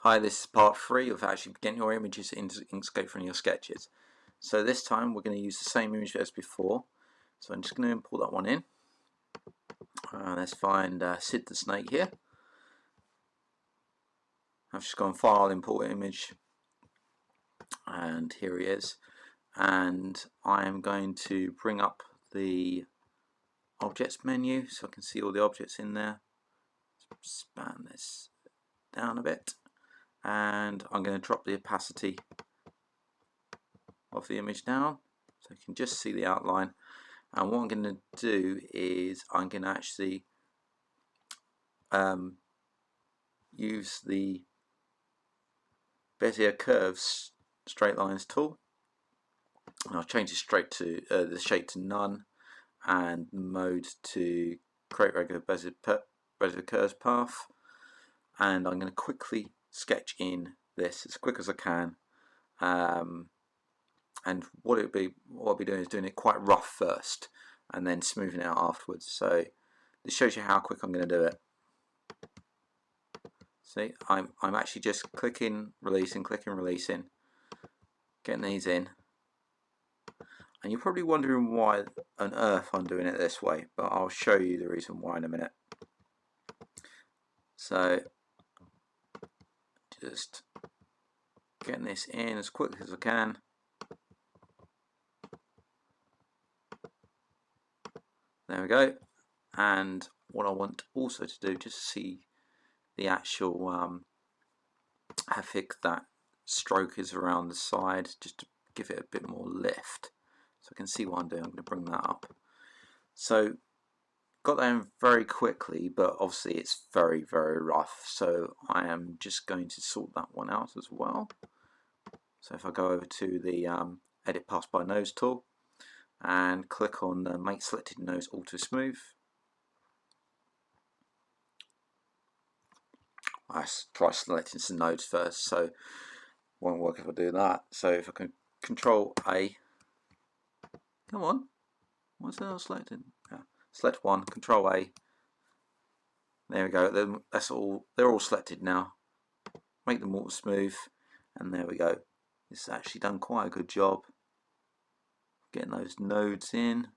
Hi, this is part 3 of actually getting your images into Inkscape from your sketches. So this time we're going to use the same image as before. So I'm just going to import that one in. Let's find Sid the Snake here. I've just gone File, Import Image, and here he is. And I am going to bring up the Objects menu so I can see all the objects in there. Span this down a bit. And I'm going to drop the opacity of the image down so you can just see the outline. And what I'm going to do is I'm going to actually use the Bezier Curves Straight Lines tool, and I'll change it straight to the shape to none and mode to create regular Bezier Curves path, and I'm going to quickly sketch in this as quick as I can. And what I'll be doing is doing it quite rough first and then smoothing it out afterwards. So this shows you how quick I'm going to do it. See, I'm actually just clicking, releasing, getting these in. And you're probably wondering why on earth I'm doing it this way, but I'll show you the reason why in a minute. So just getting this in as quickly as I can. There we go. And what I want also to do, just to see the actual how thick that stroke is around the side, just to give it a bit more lift. So I can see what I'm doing. I'm going to bring that up. So got that in very quickly, but obviously it's very rough, so I am just going to sort that one out as well. So if I go over to the Edit Pass by Nose tool and click on the Make Selected Nose Auto Smooth, let's try selecting some nodes first, so won't work if I do that. So if I can Control A, come on, why is that not selected? Yeah. Select one, Control A. There we go. That's all. They're all selected now. Make them auto smooth, and there we go. It's actually done quite a good job getting those nodes in.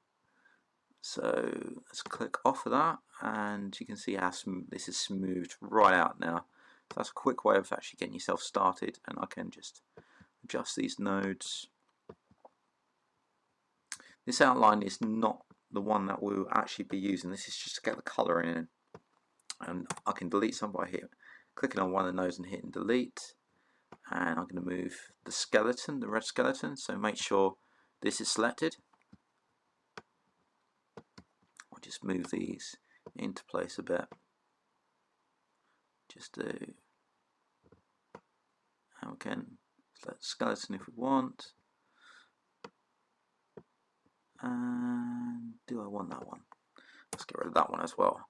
So let's click off of that, and you can see how this is smoothed right out now. So that's a quick way of actually getting yourself started, and I can just adjust these nodes. This outline is not the one that we'll actually be using. This is just to get the colour in, and I can delete some by clicking on one of the nodes and hitting delete. And I'm going to move the skeleton, the red skeleton, so make sure this is selected. I'll just move these into place a bit. Just do, and we can select skeleton if we want. And do I want that one? Let's get rid of that one as well.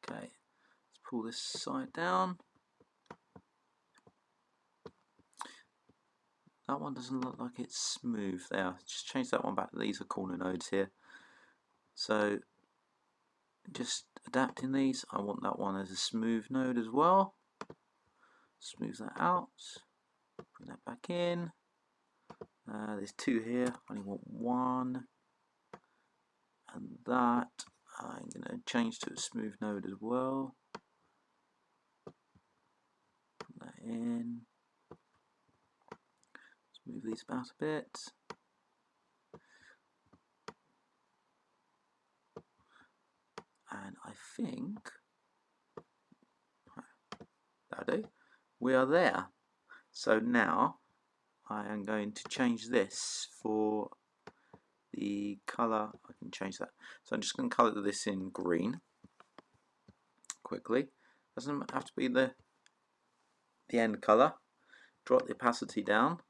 Okay, let's pull this side down. That one doesn't look like it's smooth there. Just change that one back. These are corner nodes here. So just adapting these, I want that one as a smooth node as well. Smooth that out. Bring that back in. There's two here. I only want one. And that I'm going to change to a smooth node as well. Put that in. Let's move these about a bit. And I think that'll do. We are there. So now I am going to change this for the colour. I can change that. So I'm just going to colour this in green quickly. Doesn't have to be the end colour. Drop the opacity down.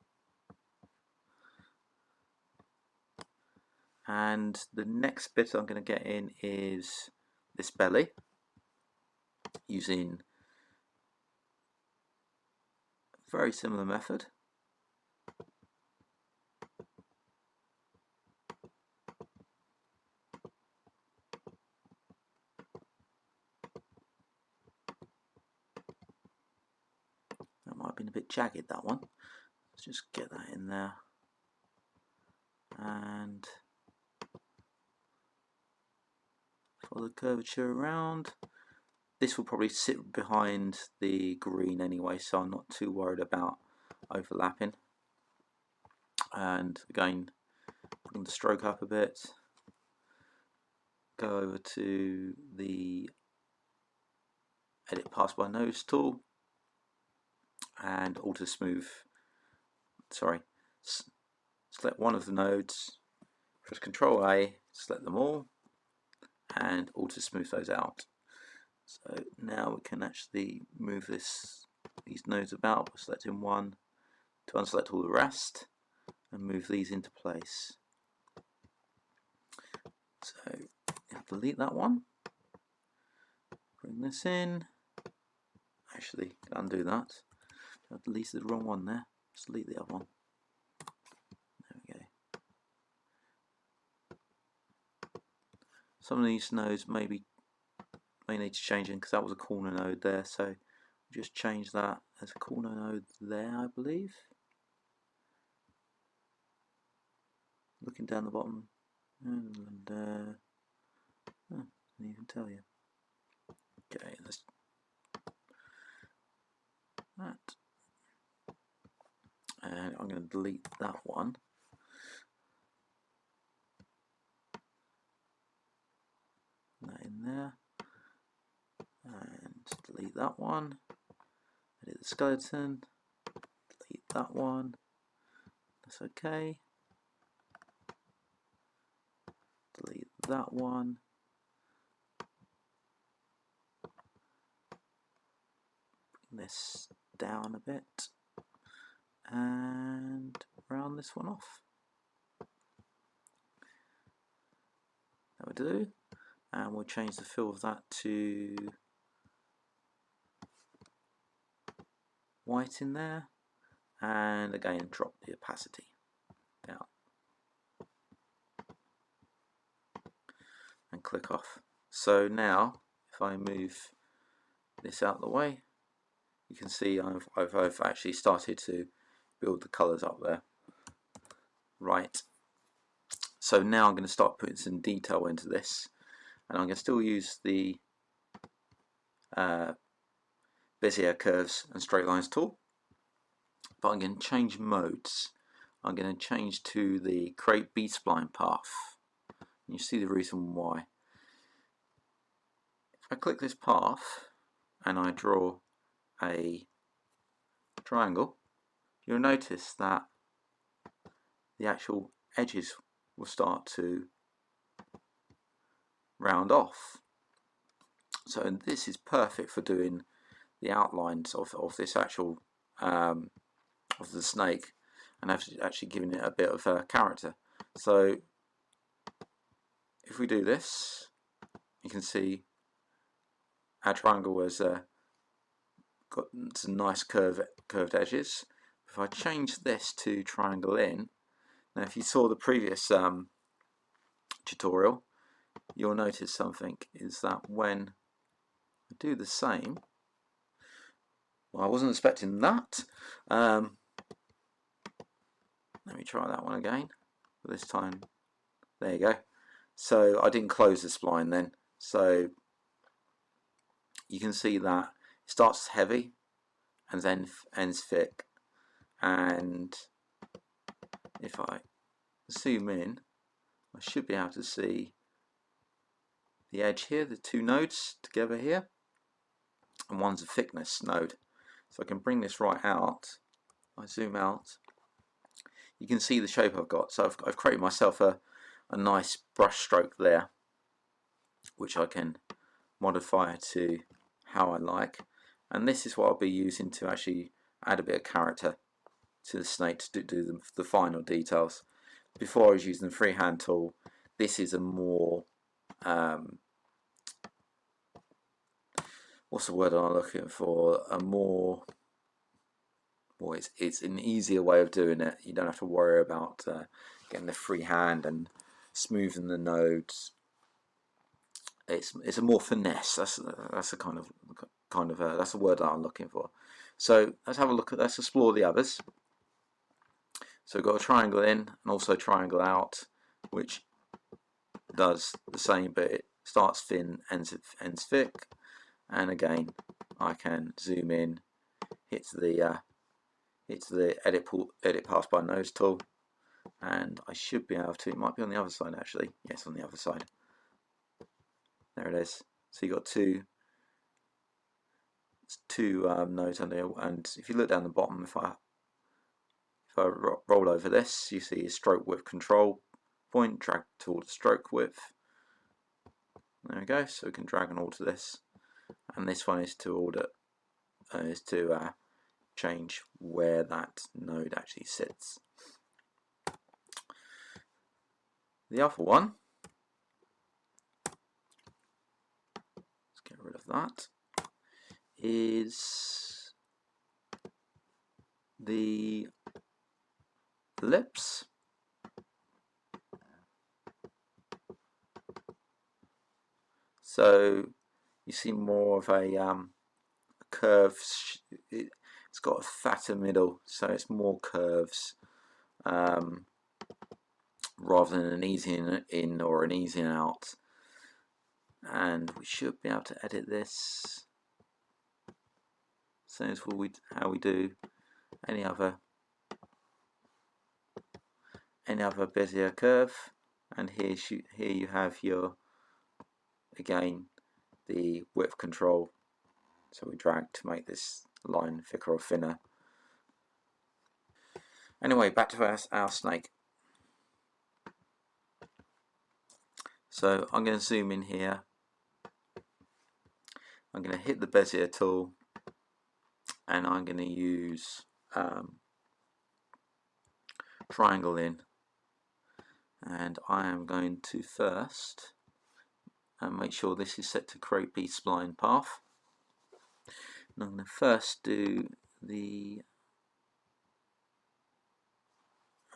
And the next bit I'm going to get in is this belly, using a very similar method. been a bit jagged, that one. Let's just get that in there and follow the curvature around. This will probably sit behind the green anyway, so I'm not too worried about overlapping. And again, bring the stroke up a bit, go over to the edit pass by nodes tool and alter smooth, select one of the nodes, press Ctrl A, select them all and alter smooth those out. So now we can actually move these nodes about by selecting one to unselect all the rest and move these into place. So delete that one, bring this in, actually undo that, I deleted the wrong one there, just delete the other one, there we go. Some of these nodes may need to change in because that was a corner node there, so just change that as a corner node there, I believe. Looking down the bottom, and I didn't even tell you. Okay, let's that, and I'm going to delete that one. That in there, and delete that one. Edit the skeleton. Delete that one. That's okay. Delete that one. Bring this down a bit and round this one off. That would do. And we'll change the fill of that to white in there, and again drop the opacity down and click off. So now if I move this out of the way, you can see I've actually started to build the colours up there. Right, so now I'm going to start putting some detail into this, and I'm going to still use the Bezier curves and straight lines tool, but I'm going to change modes. I'm going to change to the create B-spline path. And you see the reason why. If I click this path and I draw a triangle, you'll notice that the actual edges will start to round off. So this is perfect for doing the outlines of this actual of the snake, and actually giving it a bit of a character. So if we do this, you can see our triangle has got some nice curved edges. If I change this to triangle in, now if you saw the previous tutorial, you'll notice something is that when I do the same, well, I wasn't expecting that. Let me try that one again. This time, there you go. So I didn't close the spline then. So you can see that it starts heavy and then ends thick. And if I zoom in, I should be able to see the edge here, the two nodes together here, and one's a thickness node. So I can bring this right out. I zoom out, you can see the shape I've got. So I've created myself a nice brush stroke there, which I can modify to how I like. And this is what I'll be using to actually add a bit of character to the snake to do the final details. Before I was using the freehand tool, this is a more what's the word I'm looking for? A more, well, it's an easier way of doing it. You don't have to worry about getting the freehand and smoothing the nodes. It's a more finesse. That's a kind of that's the word that I'm looking for. So let's explore the others. So we've got a triangle in and also triangle out, which does the same, but it starts thin, ends thick. And again, I can zoom in, hit the edit pass by nodes tool, and I should be able to. It might be on the other side actually. Yes, on the other side. There it is. So you got two nodes under there, and if you look down the bottom, if I roll over this, you see a stroke width control point, drag toward the stroke width. There we go. So we can drag and alter this, and this one is to change where that node actually sits. The other one, let's get rid of that, is the ellipse. So you see more of a curve. It's got a fatter middle, so it's more curves rather than an easy in or an easy out. And we should be able to edit this. Same as how we do any other Bezier curve. And here you have your, again, the width control. So we drag to make this line thicker or thinner. Anyway, back to our snake. So I'm going to zoom in here. I'm going to hit the Bezier tool, and I'm going to use triangle in, and I am going to first make sure this is set to create B-spline path. And I'm going to first do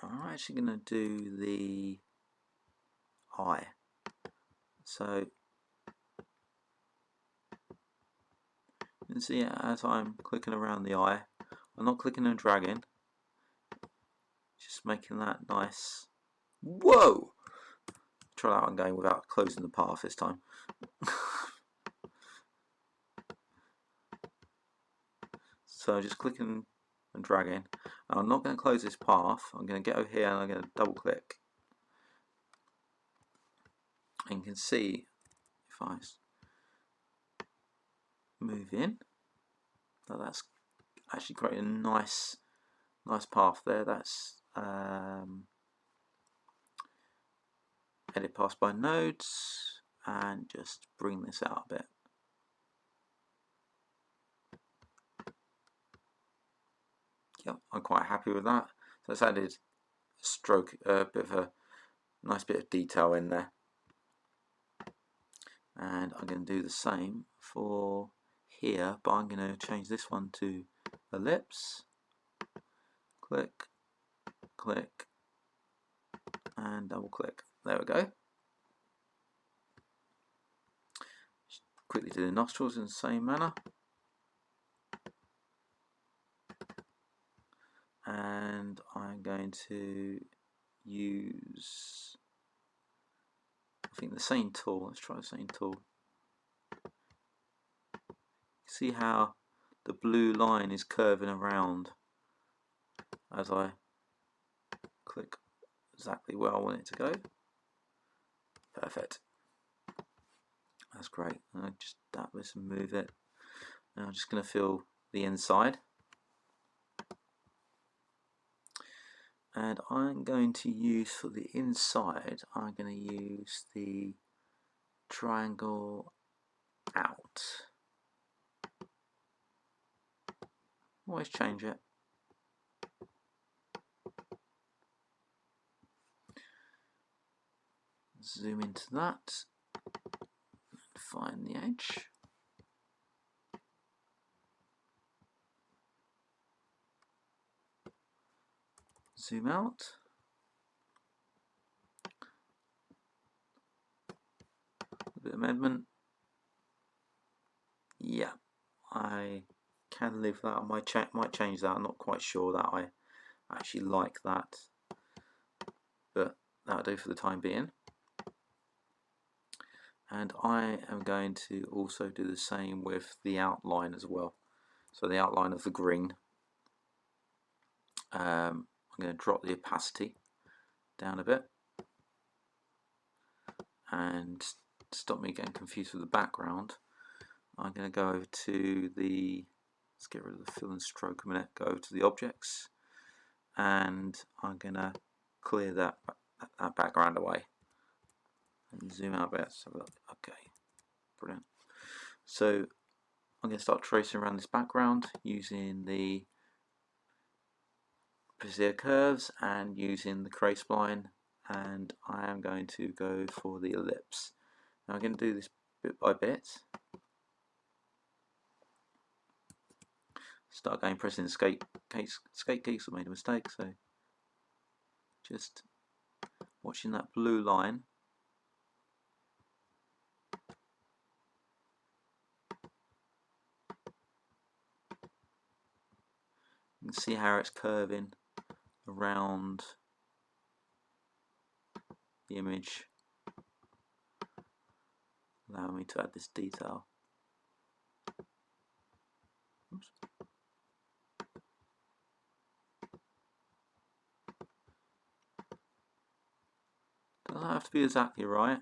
I'm actually going to do the eye. So you can see as I'm clicking around the eye, I'm not clicking and dragging, just making that nice. Whoa! Try that one going without closing the path this time. So just clicking and dragging. Now I'm not going to close this path. I'm going to get over here and I'm going to double click. And you can see if I move in, that's actually creating a nice path there. That's edit pass by nodes, and just bring this out a bit. Yep, I'm quite happy with that. So it's added a bit of a nice bit of detail in there. And I'm going to do the same for here, but I'm going to change this one to ellipse. Click, click, and double click. There we go. Just quickly do the nostrils in the same manner. And I'm going to use, I think, the same tool. Let's try the same tool. See how the blue line is curving around as I click exactly where I want it to go. Perfect. That's great. And I just dab this and move it. Now I'm just going to fill the inside. And I'm going to use, for the inside, I'm going to use the triangle out. Always change it. Zoom into that. Find the edge. Zoom out. A bit of amendment. Yeah, I can live that. I might change that. I'm not quite sure that I actually like that, but that'll do for the time being. And I am going to also do the same with the outline as well. So the outline of the green, I'm going to drop the opacity down a bit, and to stop me getting confused with the background, I'm going to go over to the, let's get rid of the fill and stroke a minute, go over to the objects, and I'm going to clear that background away and zoom out a bit. So okay, brilliant. So I'm going to start tracing around this background using the Bezier curves and using the Cray spline, and I am going to go for the ellipse. Now I'm going to do this bit by bit. Start going pressing escape keys. I made a mistake, so just watching that blue line. You can see how it's curving around the image, allowing me to add this detail. Oops. Doesn't have to be exactly right.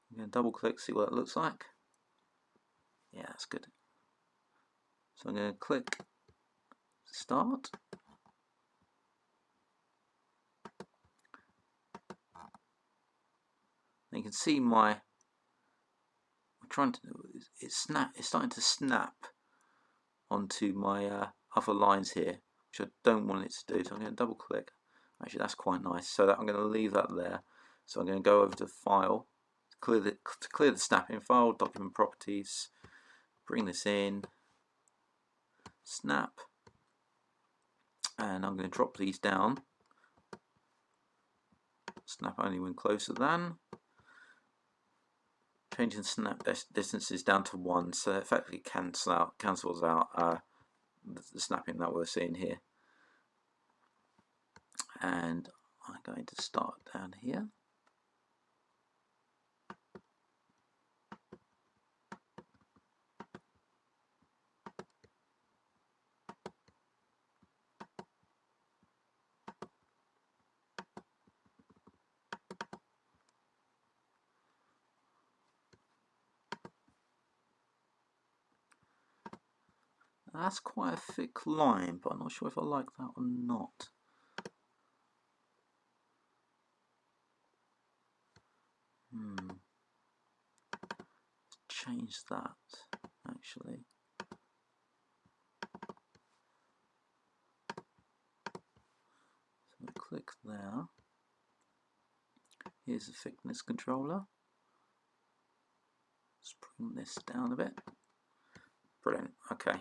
I'm going to double click, see what it looks like. Yeah, that's good. So I'm going to click start. And you can see I'm trying to, it's starting to snap onto my other lines here, which I don't want it to do. So I'm going to double click. Actually, that's quite nice. So that I'm going to leave that there. So I'm going to go over to File, to clear the snapping, File, Document Properties, bring this in, snap, and I'm going to drop these down. Snap only when closer than. Changing snap distances down to 1, so it effectively cancels out the snapping that we're seeing here. And I'm going to start down here. That's quite a thick line, but I'm not sure if I like that or not. Change that actually. So click there. Here's the thickness controller. Let's bring this down a bit. Brilliant. Okay.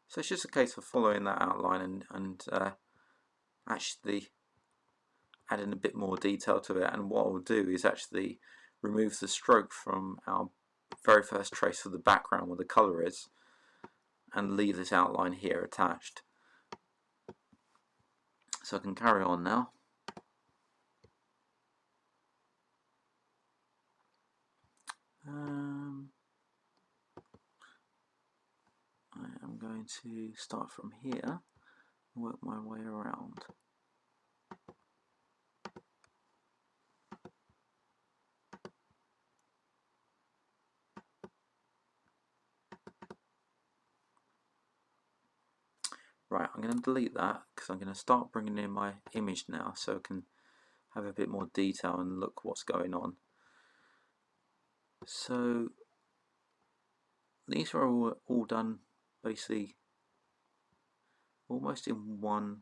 So it's just a case of following that outline and actually adding a bit more detail to it. And what we'll do is actually remove the stroke from our very first trace of the background where the colour is, and leave this outline here attached. So I can carry on now. I am going to start from here and work my way around. Right, I'm going to delete that because I'm going to start bringing in my image now so I can have a bit more detail and look what's going on. So these are all done basically almost in one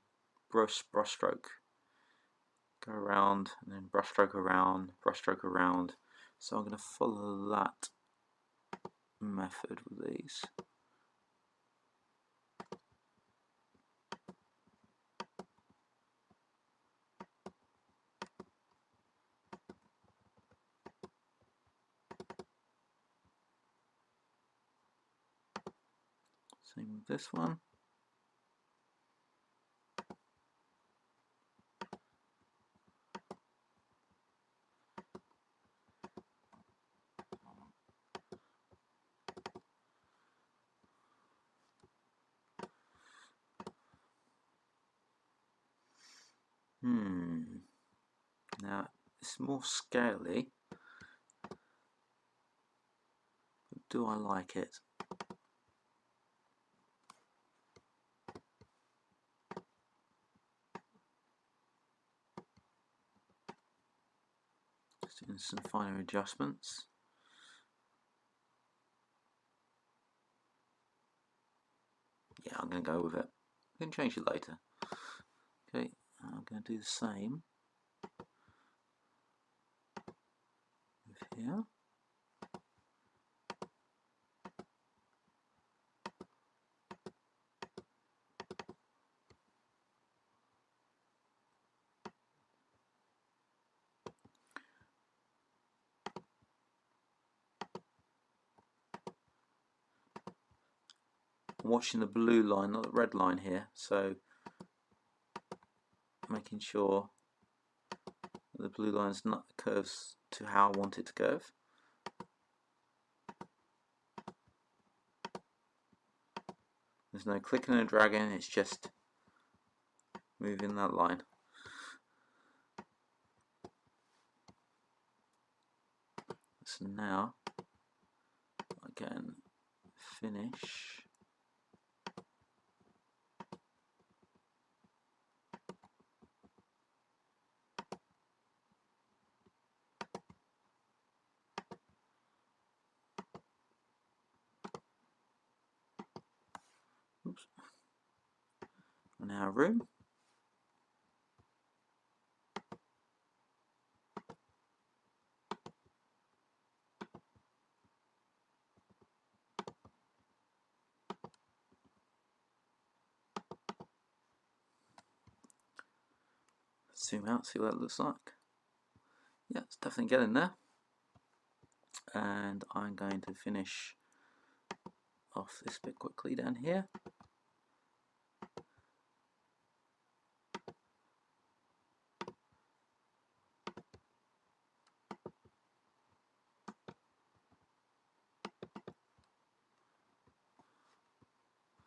brush stroke. Go around and then brush stroke around, brush stroke around. So I'm going to follow that method with these. Same with this one. Now it's more scaly. But do I like it? Just doing some finer adjustments. Yeah, I'm going to go with it. I can change it later. Okay, I'm going to do the same with here. I'm watching the blue line, not the red line here, so making sure the blue line not curves to how I want it to curve. There's no clicking and dragging, it's just moving that line. So now I can finish. Oops. And now room. Zoom out, see what that looks like. Yeah, it's definitely getting there. And I'm going to finish off this bit quickly down here.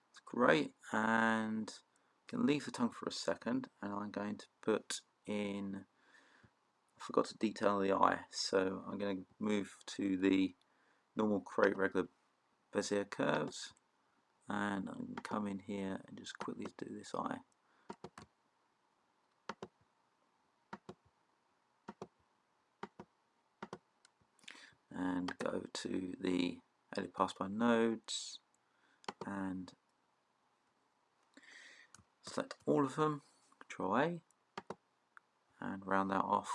It's great, and can leave the tongue for a second, and I'm going to put in, I forgot to detail the eye, so I'm going to move to the normal create regular Bezier curves, and I can come in here and just quickly do this eye. And go to the edit pass by nodes and select all of them, Control A, and round that off.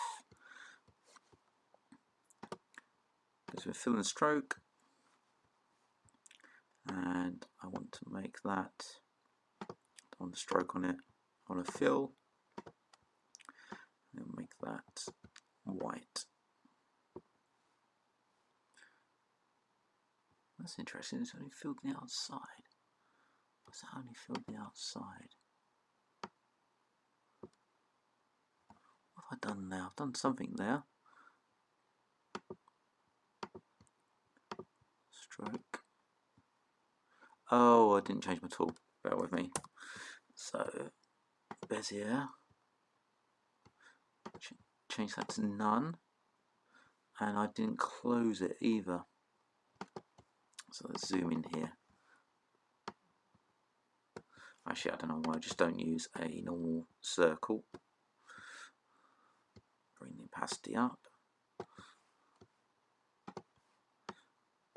Go to a fill and stroke, and I want to make that, I want a stroke on it, I want a fill, and make that white. That's interesting, it's only filled the outside. What's that only filled the outside? What have I done now? I've done something there. Stroke. Oh, I didn't change my tool. Bear with me. So, Bezier. Change that to none. And I didn't close it either. So let's zoom in here. Actually, I don't know why I just don't use a normal circle. Bring the opacity up.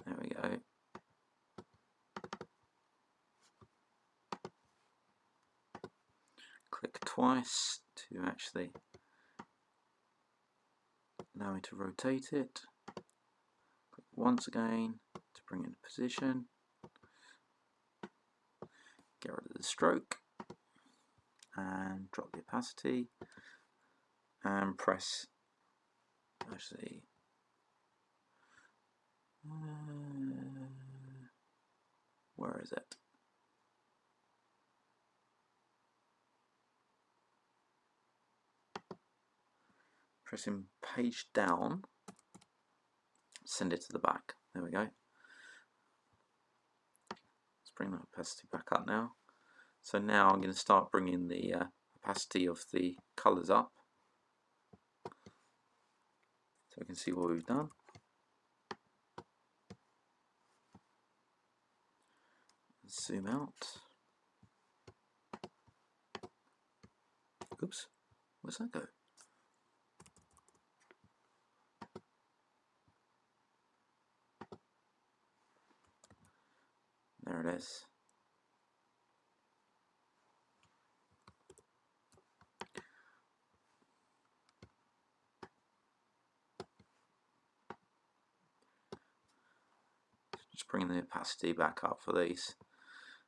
There we go. Click twice to actually allow me to rotate it. Click once again to bring it into position. Get rid of the stroke and drop the opacity and press, actually, where is it? pressing page down, send it to the back. There we go. Let's bring that opacity back up now. So now I'm going to start bringing the opacity of the colours up, so we can see what we've done. Zoom out. Oops, where's that go? There it is. Just bringing the opacity back up for these,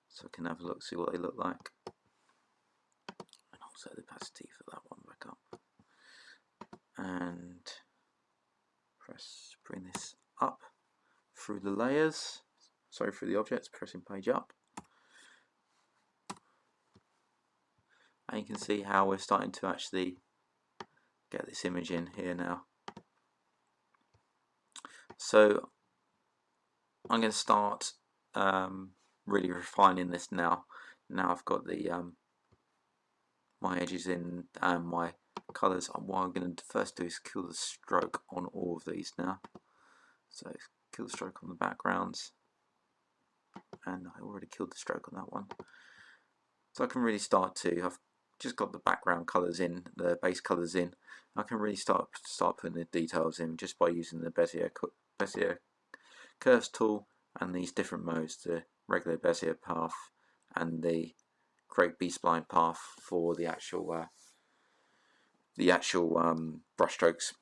so I can have a look, see what they look like. And also the opacity for that one back up. And bring this up through the layers, sorry, through the objects, pressing page up. And you can see how we're starting to actually get this image in here now. So I'm going to start really refining this now. Now I've got the my edges in and my colours. What I'm going to first do is kill the stroke on all of these now. So kill the stroke on the backgrounds, and I already killed the stroke on that one. So I can really start to, I've just got the background colours in, the base colours in. I can really start putting the details in just by using the Bezier curves tool and these different modes, the regular Bezier path and the create B-spline path for the actual brush strokes.